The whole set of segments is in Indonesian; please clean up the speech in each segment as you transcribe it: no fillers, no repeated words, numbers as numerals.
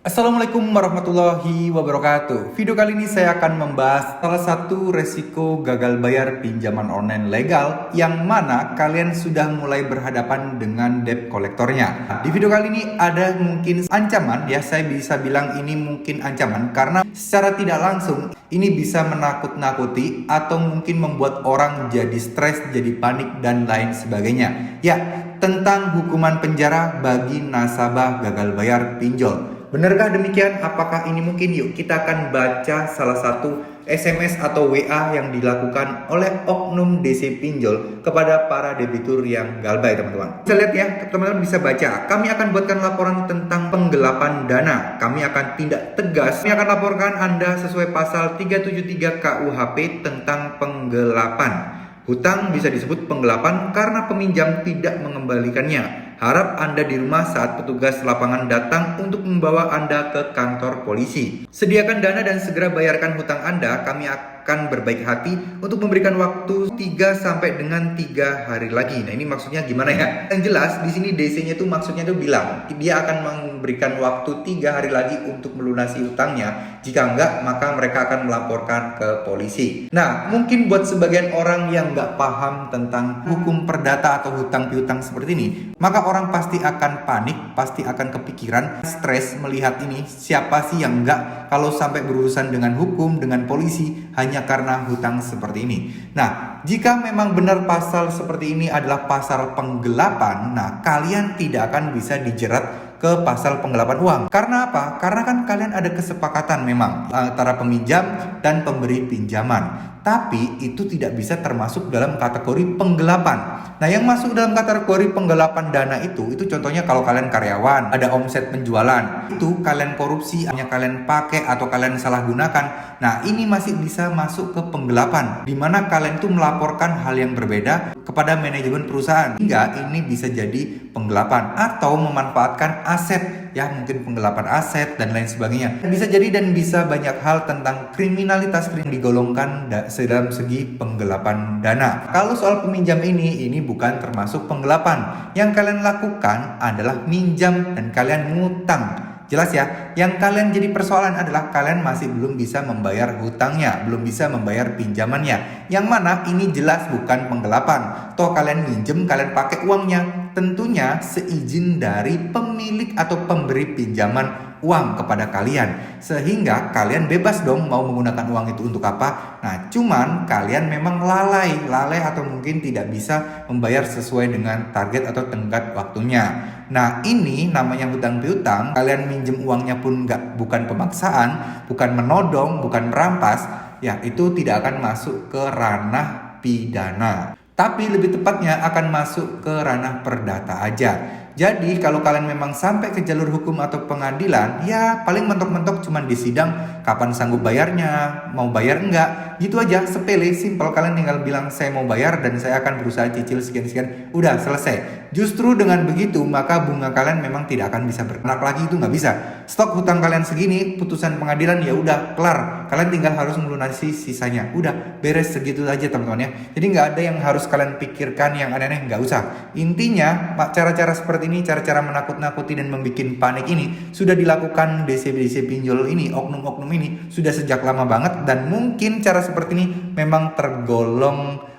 Assalamualaikum warahmatullahi wabarakatuh. Video kali ini saya akan membahas salah satu resiko gagal bayar pinjaman online legal yang mana kalian sudah mulai berhadapan dengan debt kolektornya. Di video kali ini ada mungkin ancaman, ya saya bisa bilang ini mungkin ancaman karena secara tidak langsung ini bisa menakut-nakuti atau mungkin membuat orang jadi stres, jadi panik dan lain sebagainya. Ya, tentang hukuman penjara bagi nasabah gagal bayar pinjol. Benarkah demikian? Apakah ini mungkin? Yuk kita akan baca salah satu SMS atau WA yang dilakukan oleh oknum DC pinjol kepada para debitur yang galbay, teman-teman. Bisa lihat ya, teman-teman bisa baca. Kami akan buatkan laporan tentang penggelapan dana. Kami akan tindak tegas. Kami akan laporkan Anda sesuai pasal 373 KUHP tentang penggelapan. Hutang bisa disebut penggelapan karena peminjam tidak mengembalikannya. Harap Anda di rumah saat petugas lapangan datang untuk membawa Anda ke kantor polisi. Sediakan dana dan segera bayarkan hutang Anda. Kami akan berbaik hati untuk memberikan waktu 3 sampai dengan 3 hari lagi. Nah, ini maksudnya gimana ya? Yang jelas di sini DC-nya tuh maksudnya tuh bilang dia akan memberikan waktu 3 hari lagi untuk melunasi hutangnya. Jika enggak, maka mereka akan melaporkan ke polisi. Nah, mungkin buat sebagian orang yang nggak paham tentang hukum perdata atau hutang piutang seperti ini, maka orang pasti akan panik, pasti akan kepikiran, stres melihat ini. Siapa sih yang enggak kalau sampai berurusan dengan hukum, dengan polisi hanya karena hutang seperti ini. Nah, jika memang benar pasal seperti ini adalah pasal penggelapan, nah kalian tidak akan bisa dijerat ke pasal penggelapan uang. Karena apa? Karena kan kalian ada kesepakatan memang antara peminjam dan pemberi pinjaman. Tapi itu tidak bisa termasuk dalam kategori penggelapan. Nah, yang masuk dalam kategori penggelapan dana itu contohnya kalau kalian karyawan, ada omset penjualan, itu kalian korupsi, hanya kalian pakai atau kalian salah gunakan. Nah, ini masih bisa masuk ke penggelapan, di mana kalian tuh melaporkan hal yang berbeda kepada manajemen perusahaan. Hingga ini bisa jadi penggelapan atau memanfaatkan aset, ya mungkin penggelapan aset dan lain sebagainya. Bisa jadi dan bisa banyak hal tentang kriminalitas yang digolongkan dalam segi penggelapan dana. Kalau soal peminjam ini bukan termasuk penggelapan. Yang kalian lakukan adalah minjam dan kalian ngutang. Jelas ya, yang kalian jadi persoalan adalah kalian masih belum bisa membayar hutangnya, belum bisa membayar pinjamannya. Yang mana ini jelas bukan penggelapan. Toh kalian minjem, kalian pakai uangnya. Tentunya seizin dari pemilik atau pemberi pinjaman uang kepada kalian. Sehingga kalian bebas dong mau menggunakan uang itu untuk apa. Nah, cuman kalian memang lalai atau mungkin tidak bisa membayar sesuai dengan target atau tenggat waktunya. Nah, ini namanya hutang piutang. Kalian minjem uangnya pun bukan pemaksaan, bukan menodong, bukan merampas. Ya, itu tidak akan masuk ke ranah pidana. Tapi lebih tepatnya akan masuk ke ranah perdata aja. Jadi kalau kalian memang sampai ke jalur hukum atau pengadilan, ya paling mentok-mentok cuman di sidang kapan sanggup bayarnya, mau bayar enggak, gitu aja, sepele, simpel. Kalian tinggal bilang saya mau bayar dan saya akan berusaha cicil sekian-sekian, udah selesai. Justru dengan begitu maka bunga kalian memang tidak akan bisa berkenak lagi, itu nggak bisa. Stok hutang kalian segini, putusan pengadilan ya udah kelar, kalian tinggal harus melunasi sisanya, udah beres segitu aja teman-teman ya. Jadi nggak ada yang harus kalian pikirkan yang aneh-aneh, nggak usah. Intinya cara-cara seperti ini, cara-cara menakut-nakuti dan membuat panik ini sudah dilakukan DC pinjol ini, oknum-oknum ini sudah sejak lama banget, dan mungkin cara seperti ini memang tergolong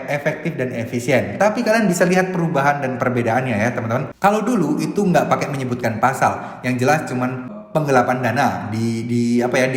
efektif dan efisien. Tapi kalian bisa lihat perubahan dan perbedaannya ya teman-teman. Kalau dulu itu nggak pakai menyebutkan pasal, yang jelas cuman penggelapan dana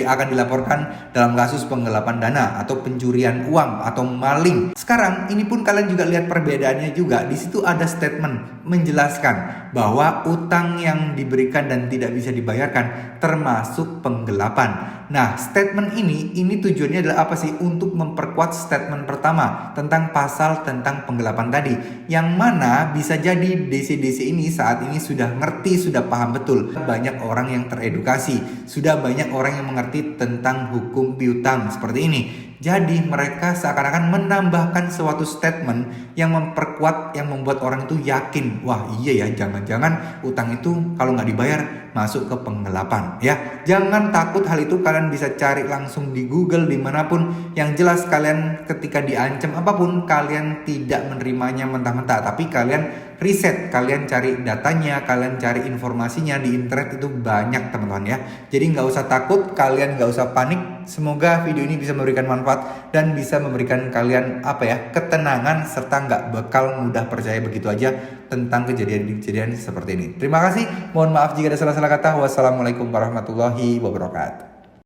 akan dilaporkan dalam kasus penggelapan dana atau pencurian uang atau maling. Sekarang ini pun kalian juga lihat perbedaannya juga. Di situ ada statement menjelaskan bahwa utang yang diberikan dan tidak bisa dibayarkan termasuk penggelapan. Nah, statement ini tujuannya adalah apa sih? Untuk memperkuat statement pertama tentang pasal tentang penggelapan tadi. Yang mana bisa jadi DC ini saat ini sudah ngerti, sudah paham betul. Banyak orang yang teredukasi, sudah banyak orang yang mengerti tentang hukum piutang seperti ini. Jadi mereka seakan-akan menambahkan suatu statement yang memperkuat, yang membuat orang itu yakin, wah iya ya, jangan-jangan utang itu kalau nggak dibayar masuk ke penggelapan ya. Jangan takut hal itu, kalian bisa cari langsung di Google dimanapun. Yang jelas kalian ketika diancam apapun, kalian tidak menerimanya mentah-mentah, tapi kalian riset, kalian cari datanya, kalian cari informasinya di internet itu banyak teman-teman ya. Jadi nggak usah takut, kalian nggak usah panik. Semoga video ini bisa memberikan manfaat dan bisa memberikan kalian ketenangan serta nggak bakal mudah percaya begitu aja tentang kejadian-kejadian seperti ini. Terima kasih, mohon maaf jika ada salah-salah kata. Wassalamualaikum warahmatullahi wabarakatuh.